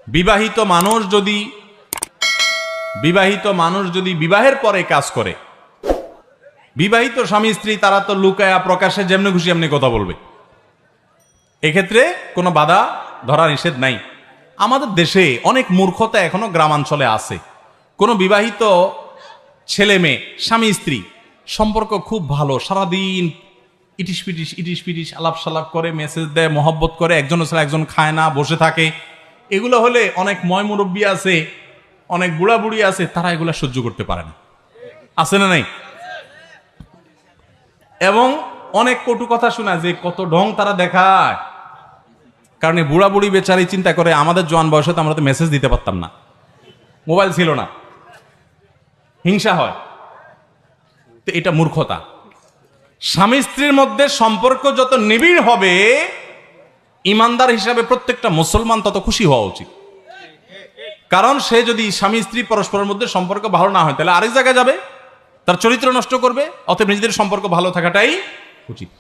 বিবাহিত মানুষ যদি বিবাহের পরে কাজ করে, বিবাহিত স্বামী স্ত্রী তারা তো লুকায়া প্রকাশে যেমনি খুশি এমনি কথা বলবে, এক্ষেত্রে কোনো বাধা ধরা নিষেধ নাই। আমাদের দেশে অনেক মূর্খতা এখনো গ্রামাঞ্চলে আছে। কোনো বিবাহিত ছেলে মেয়ে স্বামী স্ত্রী সম্পর্ক খুব ভালো, সারাদিন ইটিস পিটিস আলাপ সালাপ করে, মেসেজ দেয়, মহব্বত করে, একজন ছাড়া একজন খায় না, বসে থাকে। এগুলো হলে অনেক ময় মুরব্বী আছে, অনেক বুড়া বুড়ি আছে, তারা এগুলা সহ্য করতে পারে না, আছে না নাই? এবং অনেক কটু কথা শোনা যে কত ঢং তারা দেখায়। কারণ এই বুড়া বুড়ি বেচারি চিন্তা করে আমাদের জোয়ান বয়সে তো আমরা তো মেসেজ দিতে পারতাম না, মোবাইল ছিল না, হিংসা হয়। তো এটা মূর্খতা। স্বামী স্ত্রীর মধ্যে সম্পর্ক যত নিবিড় হবে, ইমানদার হিসাবে প্রত্যেকটা মুসলমান তত খুশি হওয়া উচিত। কারণ সে যদি স্বামী স্ত্রী পরস্পরের মধ্যে সম্পর্ক ভালো না হয়, তাহলে আরেক জায়গায় যাবে, তার চরিত্র নষ্ট করবে। অতএব নিজেদের সম্পর্ক ভালো থাকাটাই উচিত।